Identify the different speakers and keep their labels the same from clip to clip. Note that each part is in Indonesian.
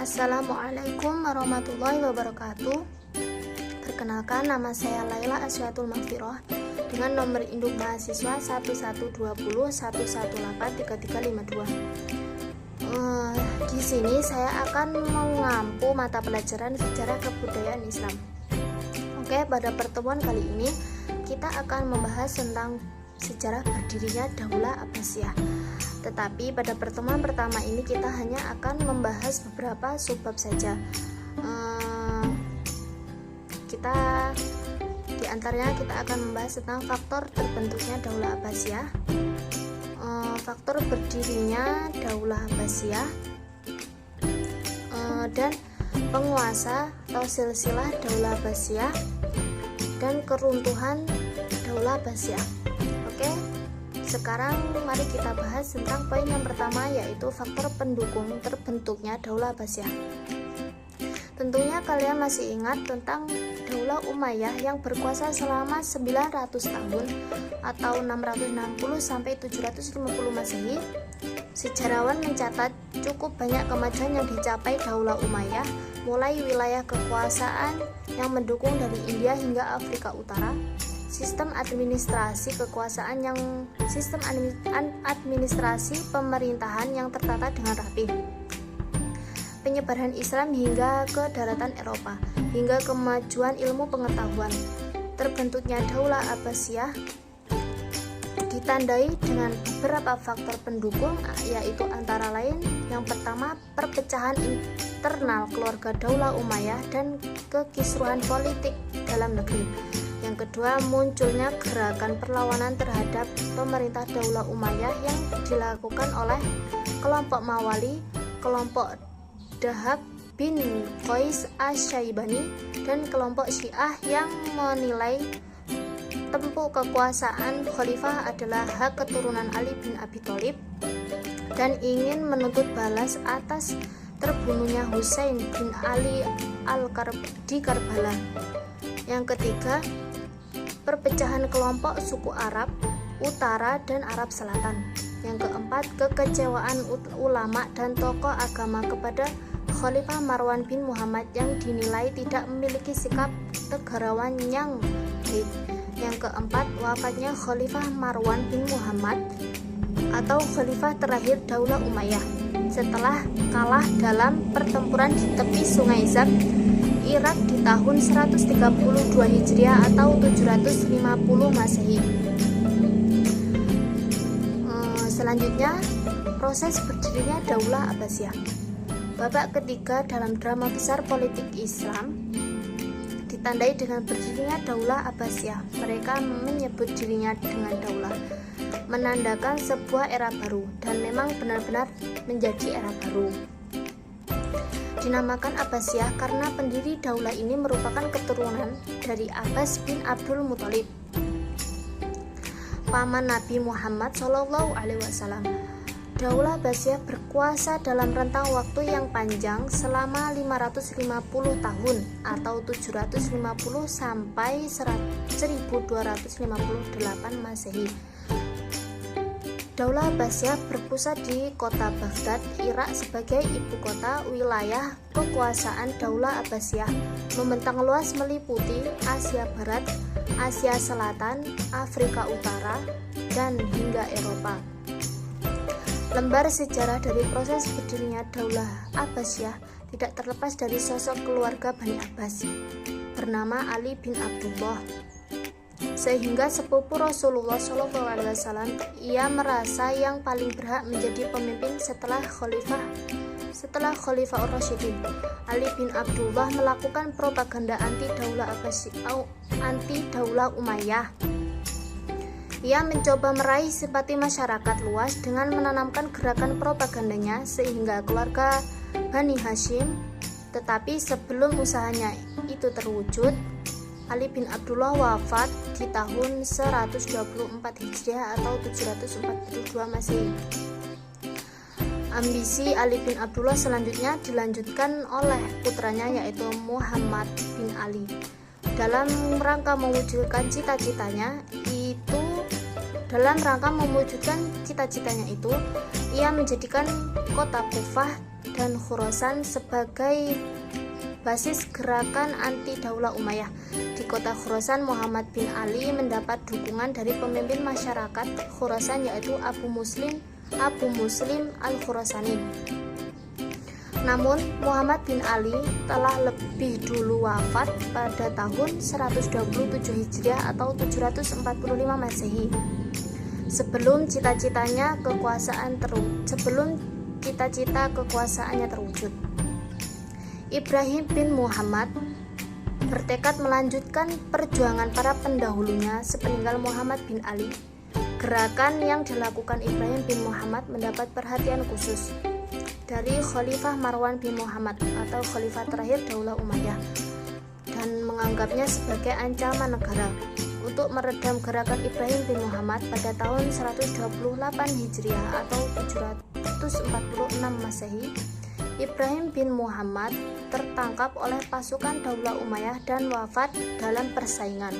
Speaker 1: Assalamualaikum warahmatullahi wabarakatuh. Perkenalkan, nama saya Laila Asyatul Maghfirah dengan nomor induk mahasiswa 112011183352. Di sini saya akan mengampu mata pelajaran sejarah kebudayaan Islam. Oke, pada pertemuan kali ini kita akan membahas tentang sejarah berdirinya Daulah Abbasiyah. Tetapi pada pertemuan pertama ini kita hanya akan membahas beberapa subbab saja. Di antaranya kita akan membahas tentang faktor terbentuknya Daulah Abbasiyah, faktor berdirinya Daulah Abbasiyah, dan penguasa atau silsilah Daulah Abbasiyah, dan keruntuhan Daulah Abbasiyah. Oke, sekarang mari kita bahas tentang poin yang pertama, yaitu faktor pendukung terbentuknya Daulah Abbasiyah. Tentunya kalian masih ingat tentang Daulah Umayyah yang berkuasa selama 900 tahun atau 660 sampai 750 Masehi. Sejarawan mencatat cukup banyak kemajuan yang dicapai Daulah Umayyah, mulai wilayah kekuasaan yang mendukung dari India hingga Afrika Utara, sistem administrasi pemerintahan yang tertata dengan rapi, penyebaran Islam hingga ke daratan Eropa, hingga kemajuan ilmu pengetahuan. Terbentuknya Daulah Abbasiyah ditandai dengan beberapa faktor pendukung, yaitu antara lain yang pertama, perpecahan internal keluarga Daulah Umayyah dan kekisruhan politik dalam negeri. Yang kedua, munculnya gerakan perlawanan terhadap pemerintah Daulah Umayyah yang dilakukan oleh kelompok Mawali, kelompok Dahak bin Qais Asy-Syaibani, dan kelompok Syiah yang menilai tempuk kekuasaan khalifah adalah hak keturunan Ali bin Abi Thalib dan ingin menuntut balas atas terbunuhnya Husain bin Ali di Karbala. Yang ketiga, perpecahan kelompok suku Arab Utara dan Arab Selatan. Yang keempat, kekecewaan ulama dan tokoh agama kepada Khalifah Marwan bin Muhammad yang dinilai tidak memiliki sikap negarawan yang baik. Yang keempat, wafatnya Khalifah Marwan bin Muhammad atau Khalifah terakhir Daulah Umayyah setelah kalah dalam pertempuran di tepi Sungai Zab, Irak di tahun 132 Hijriah atau 750 Masehi. Selanjutnya, proses berdirinya Daulah Abbasiyah. Babak ketiga dalam drama besar politik Islam ditandai dengan berdirinya Daulah Abbasiyah. Mereka menyebut dirinya dengan daulah, menandakan sebuah era baru, dan memang benar-benar menjadi era baru. Dinamakan Abbasiyah karena pendiri daulah ini merupakan keturunan dari Abbas bin Abdul Muthalib, paman Nabi Muhammad SAW. Daulah Abbasiyah berkuasa dalam rentang waktu yang panjang selama 550 tahun atau 750 sampai 1258 Masehi. Daulah Abbasiyah berpusat di kota Baghdad, Irak sebagai ibu kota. Wilayah kekuasaan Daulah Abbasiyah membentang luas meliputi Asia Barat, Asia Selatan, Afrika Utara, dan hingga Eropa. Lembar sejarah dari proses berdirinya Daulah Abbasiyah tidak terlepas dari sosok keluarga Bani Abbas bernama Ali bin Abdullah. Sehingga sepupu Rasulullah SAW, ia merasa yang paling berhak menjadi pemimpin setelah Khalifah Ar-Rasyidin. Ali bin Abdullah melakukan propaganda anti Daulah Umayyah. Ia mencoba meraih simpati masyarakat luas dengan menanamkan gerakan propagandanya sehingga keluarga Bani Hashim. Tetapi sebelum usahanya itu terwujud, Ali bin Abdullah wafat di tahun 124 Hijriah atau 742 Masehi. Ambisi Ali bin Abdullah selanjutnya dilanjutkan oleh putranya, yaitu Muhammad bin Ali. Dalam rangka mewujudkan cita-citanya itu, Dalam rangka mewujudkan cita-citanya itu, ia menjadikan kota Kufah dan Khurasan sebagai basis gerakan anti Daulah Umayyah. Di kota Khurasan, Muhammad bin Ali mendapat dukungan dari pemimpin masyarakat Khurasan, yaitu Abu Muslim al-Khurasani. Namun, Muhammad bin Ali telah lebih dulu wafat pada tahun 127 Hijriah atau 745 Masehi. Sebelum cita-cita kekuasaannya terwujud. Ibrahim bin Muhammad bertekad melanjutkan perjuangan para pendahulunya sepeninggal Muhammad bin Ali. Gerakan yang dilakukan Ibrahim bin Muhammad mendapat perhatian khusus dari Khalifah Marwan bin Muhammad atau Khalifah terakhir Daulah Umayyah dan menganggapnya sebagai ancaman negara. Untuk meredam gerakan Ibrahim bin Muhammad pada tahun 128 Hijriah atau 746 Masehi, Ibrahim bin Muhammad tertangkap oleh pasukan Daulah Umayyah dan wafat dalam persaingan.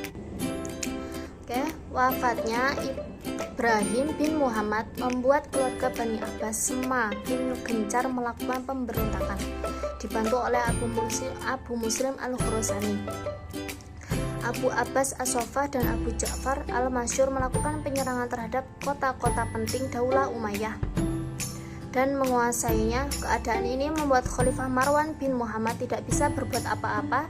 Speaker 1: Wafatnya Ibrahim bin Muhammad membuat keluarga Bani Abbas semakin gencar melakukan pemberontakan, dibantu oleh Abu Muslim al-Khurasani. Abu Abbas As-Soffah dan Abu Ja'far al-Mansur melakukan penyerangan terhadap kota-kota penting Daulah Umayyah dan menguasainya. Keadaan ini membuat Khalifah Marwan bin Muhammad tidak bisa berbuat apa-apa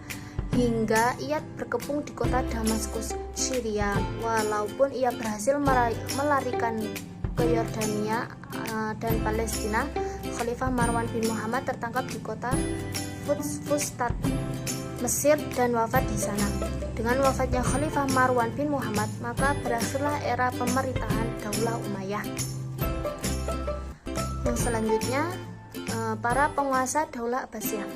Speaker 1: hingga ia berkepung di kota Damaskus, Syria. Walaupun ia berhasil melarikan ke Yordania dan Palestina, Khalifah Marwan bin Muhammad tertangkap di kota Fustat, Mesir dan wafat di sana. Dengan wafatnya Khalifah Marwan bin Muhammad, maka berakhirlah era pemerintahan Daulah Umayyah. Yang selanjutnya, para penguasa Daulah Abbasiyah.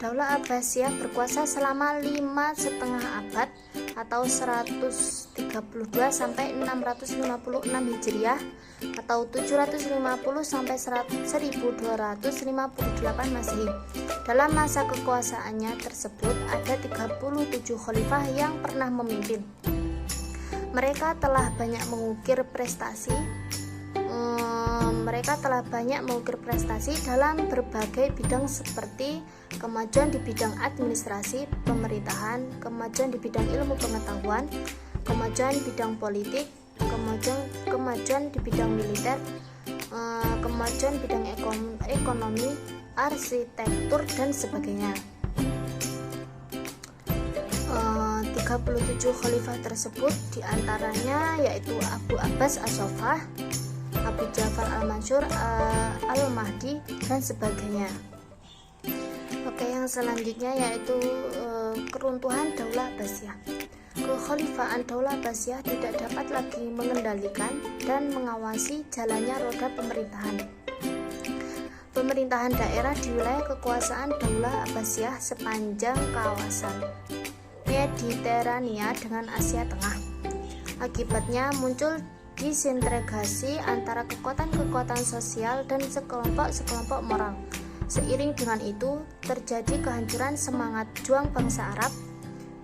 Speaker 1: Daulah Abbasiyah berkuasa selama 5,5 abad atau 132 sampai 656 Hijriah atau 750 sampai 1258 Masehi. Dalam masa kekuasaannya tersebut ada 37 khalifah yang pernah memimpin. Mereka telah banyak mengukir prestasi dalam berbagai bidang seperti kemajuan di bidang administrasi, pemerintahan, kemajuan di bidang ilmu pengetahuan, kemajuan di bidang politik, kemajuan di bidang militer, kemajuan bidang ekonomi, arsitektur dan sebagainya. 37 khalifah tersebut diantaranya yaitu Abu Abbas As-Soffah, Abu Ja'far al-Mansur, al-Mahdi dan sebagainya. Yang selanjutnya yaitu keruntuhan Daulah Abbasiyah. Kekhalifahan Daulah Abbasiyah tidak dapat lagi mengendalikan dan mengawasi jalannya roda pemerintahan. Pemerintahan daerah di wilayah kekuasaan Daulah Abbasiyah sepanjang kawasan Mediterania dengan Asia Tengah. Akibatnya muncul disintegrasi antara kekuatan-kekuatan sosial dan sekelompok-sekelompok moral. Seiring dengan itu, terjadi kehancuran semangat juang bangsa Arab,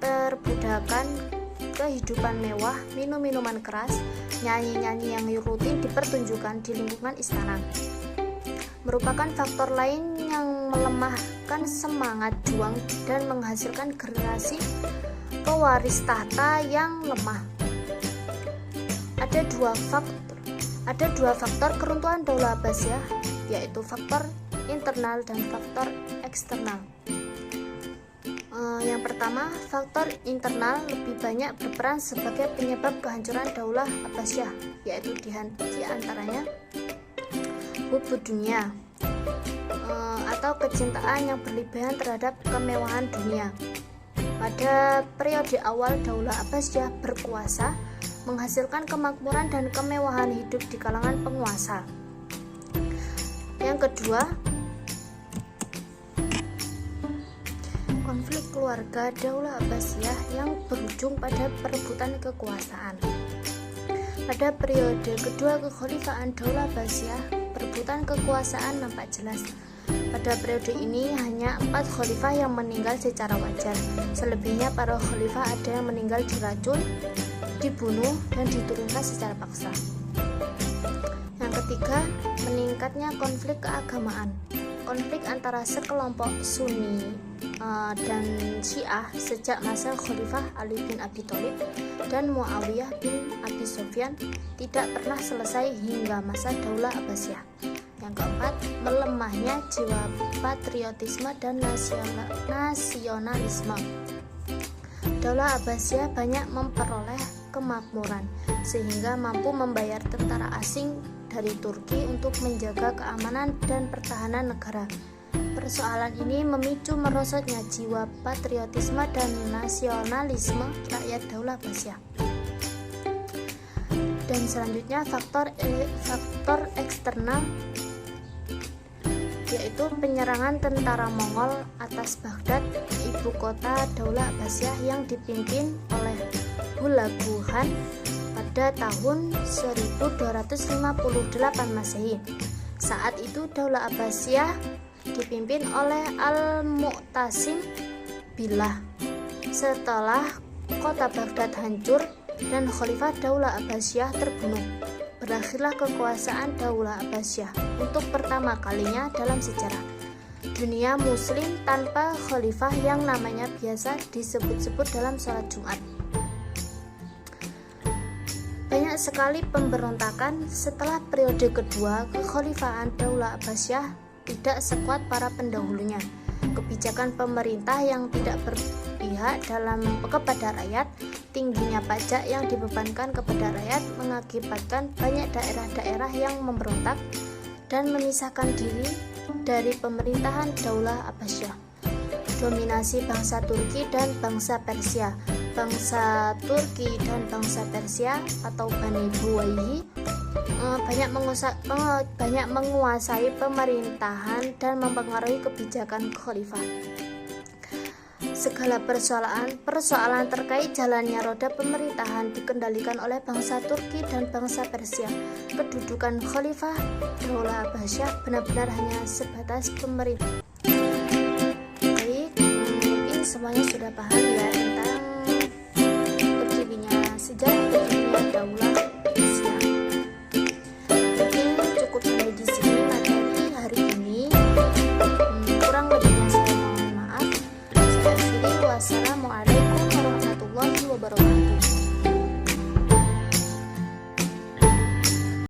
Speaker 1: perbudakan, kehidupan mewah, minum-minuman keras, nyanyi-nyanyi yang rutin dipertunjukkan di lingkungan istana. Merupakan faktor lain yang melemahkan semangat juang dan menghasilkan generasi pewaris tahta yang lemah. Ada dua faktor keruntuhan Daulah Abbasiyah, yaitu faktor internal dan faktor eksternal. Yang pertama, faktor internal lebih banyak berperan sebagai penyebab kehancuran Daulah Abbasiyah, yaitu di antaranya hubud dunia atau kecintaan yang berlebihan terhadap kemewahan dunia. Pada periode awal Daulah Abbasiyah berkuasa, menghasilkan kemakmuran dan kemewahan hidup di kalangan penguasa. Yang kedua, konflik keluarga Daulah Abbasiyah yang berujung pada perebutan kekuasaan. Pada periode kedua kekhalifahan Daulah Abbasiyah, perebutan kekuasaan nampak jelas. Pada periode ini hanya 4 khalifah yang meninggal secara wajar. Selebihnya para khalifah ada yang meninggal diracun, dibunuh dan diturunkan secara paksa. Yang ketiga, meningkatnya konflik keagamaan. Konflik antara sekelompok Sunni dan Syiah sejak masa Khalifah Ali bin Abi Thalib dan Muawiyah bin Abi Sufyan tidak pernah selesai hingga masa Daulah Abbasiyah. Yang keempat, melemahnya jiwa patriotisme dan nasionalisme. Daulah Abbasiyah banyak memperoleh kemakmuran sehingga mampu membayar tentara asing dari Turki untuk menjaga keamanan dan pertahanan negara. Persoalan ini memicu merosotnya jiwa patriotisme dan nasionalisme rakyat Daulah Abbasiyah. Dan selanjutnya faktor eksternal, yaitu penyerangan tentara Mongol atas Baghdad, ibu kota Daulah Abbasiyah yang dipimpin oleh Hulagu Khan pada tahun 1258 Masehi. Saat itu Daulah Abbasiyah dipimpin oleh Al-Mu'tasim Billah. Setelah kota Baghdad hancur dan Khalifah Daulah Abbasiyah terbunuh, berakhirlah kekuasaan Daulah Abbasiyah untuk pertama kalinya dalam sejarah dunia muslim tanpa khalifah yang namanya biasa disebut-sebut dalam sholat Jumat. Banyak sekali pemberontakan setelah periode kedua kekhalifahan Daulah Abbasiyah tidak sekuat para pendahulunya. Kebijakan pemerintah yang tidak berpihak kepada rakyat, tingginya pajak yang dibebankan kepada rakyat mengakibatkan banyak daerah-daerah yang memberontak dan memisahkan diri dari pemerintahan Daulah Abbasiyah. Dominasi bangsa Turki dan bangsa Persia. Bangsa Turki dan bangsa Persia atau Bani Buwayhi banyak menguasai pemerintahan dan mempengaruhi kebijakan khalifah. Segala persoalan terkait jalannya roda pemerintahan dikendalikan oleh bangsa Turki dan bangsa Persia. Kedudukan Khalifah Daulah Abbasiyah benar-benar hanya sebatas pemerintah. Baik, mungkin semuanya sudah paham ya.